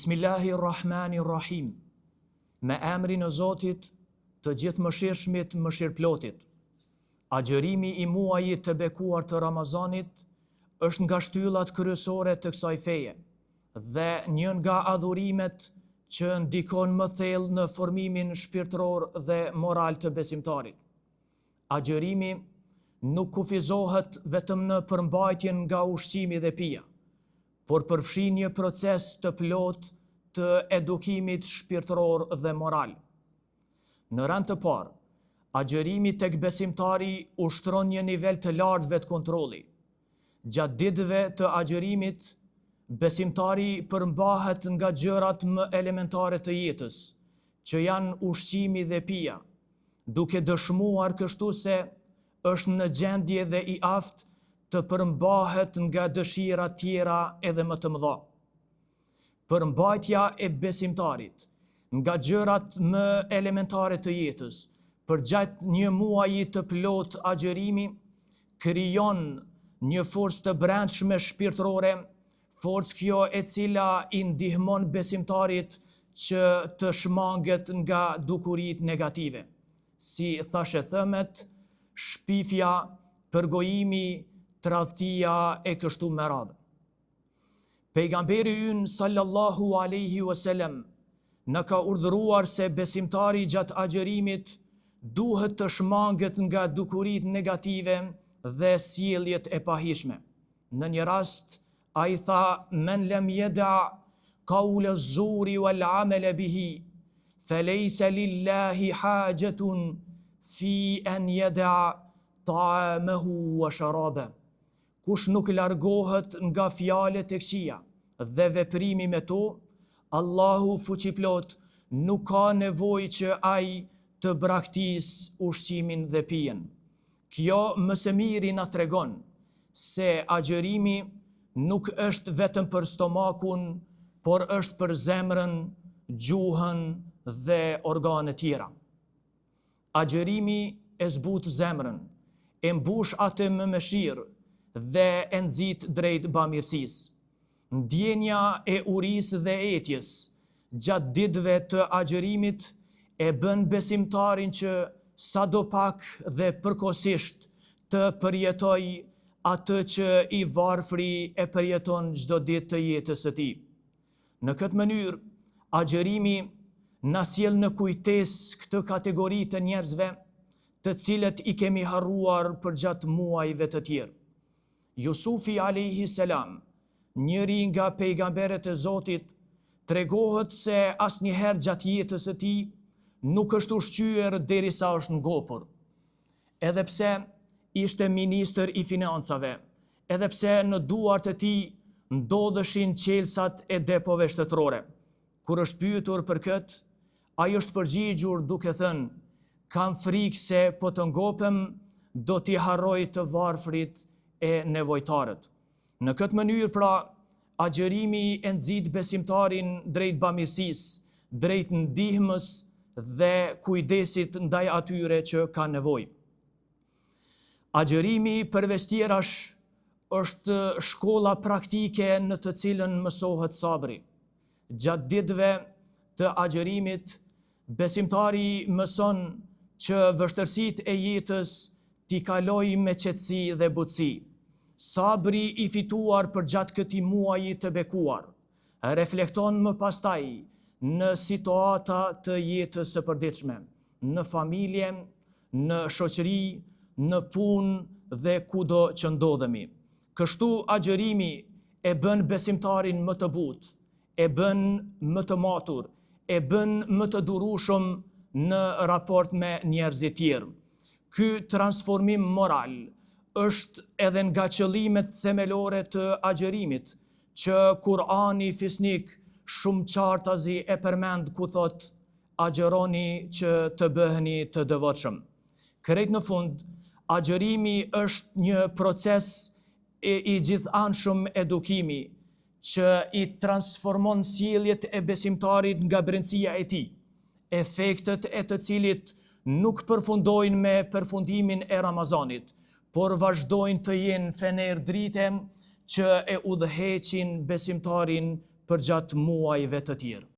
Bismillahirrahmanirrahim. Me emrin e Zotit, të gjithë mëshirshmit, mëshirplotit. Agjërimi i muajit të bekuar të Ramazanit është nga shtyllat kryesore të kësaj feje dhe një nga adhurimet që ndikon më thellë në formimin shpirtëror dhe moral të besimtarit. Agjërimi nuk kufizohet vetëm në përmbajtjen nga ushqimi dhe pija, por përfshin një proces të plot të edukimit shpirtëror dhe moral. Në rand të parë, agjërimi tek besimtari ushtron një nivel të lartë vetkontrolli. Gjatë ditëve të agjërimit, besimtari përmbahet nga gjërat më elementare të jetës, që janë ushqimi dhe pija, duke dëshmuar kështu se është në gjendje dhe i aftë të përmbahet nga dëshira tjera edhe më të mëdha. Përmbajtja e besimtarit nga gjërat më elementare të jetës përgjatë një muaji të plot agjërimi krijon një forcë të brendshme shpirtërore, forcë kjo e cila i ndihmon besimtarit që të shmanget nga dukuritë negative, si thashe thëmet, shpifja, përgojimi, tradhtia e kështu me radhë. Pejgamberi ynë sallallahu alaihi wasallam në ka urdhëruar se besimtari gjatë agjërimit duhet të shmanget nga dukuritë negative dhe sjelljet e pahishme. Në një rast, ai tha: "Men lam yada qawla az-zuri wal 'amala bihi, falaysa lillahi hajatun fi an yada ta'amahu wa sharaba." Kush nuk largohet nga fjalët e këqija dhe veprimi me to, Allahu fuqiplot nuk ka nevojë që ai të braktisë ushqimin dhe pijen. Kjo më së miri na tregon se agjërimi nuk është vetëm për stomakun, por është për zemrën, gjuhën dhe organet tjera. Agjërimi e zbut zemrën, e mbush atë me mëshirë dhe e nxit drejt bamirësisë. Ndjenja e urisë dhe etjes gjatë ditëve të agjërimit e bën besimtarin që sadopak dhe përkohësisht të përjetoj atë që i varfri e përjeton çdo ditë të jetës së tij. Në këtë mënyrë, agjërimi na sjell në kujtesë këtë kategori të njerëzve të cilët i kemi harruar përgjatë muajve të tjerë. Jusufi alayhi salam, njëri nga pejgamberet e Zotit, tregohet se asnjëherë gjatë jetës së tij nuk është ushqyer derisa është ngopur. Edhe pse ishte ministër i financave, edhe pse në duart e tij ndodheshin qelsat e depove shtetërore. Kur është pyetur për këtë, ai është përgjigjur duke thënë: "Kam frikë se po të ngopem, do t'i harroj të varfrit e nevojtarët." Në këtë mënyrë pra, agjërimi e nxit besimtarin drejt bamirësisë, drejt ndihmës dhe kujdesit ndaj atyre që kanë nevojë. Agjërimi përveç tjerash është shkolla praktike në të cilën mësohet sabri. Gjatë ditëve të agjërimit, besimtari mëson që vështërsitë e jetës t'i kalojë me qetësi dhe butësi. Sabri i fituar për gjatë këtij muaji të bekuar reflekton më pastaj në situata të jetës së përditshme, në familje, në shoqëri, në punë dhe kudo që ndodhemi. Kështu agjërimi e bën besimtarin më të butë, e bën më të matur, e bën më të durueshëm në raport me njerëzit tjerë. Ky transformim moral është edhe nga qëllimet themelore të agjërimit, që Kurani fisnik shumë qartazi e përmend ku thot: "Agjëroni që të bëheni të devotshëm." Krejt në fund, agjërimi është një proces i gjithanshëm edukimi që i transformon sjelljet e besimtarit nga brendësia e tij, efektet e të cilit nuk përfundojnë me përfundimin e Ramazanit, por vazhdojnë të jenë fener drite që e udhëheqin besimtarin për gjatë muajve të tjerë.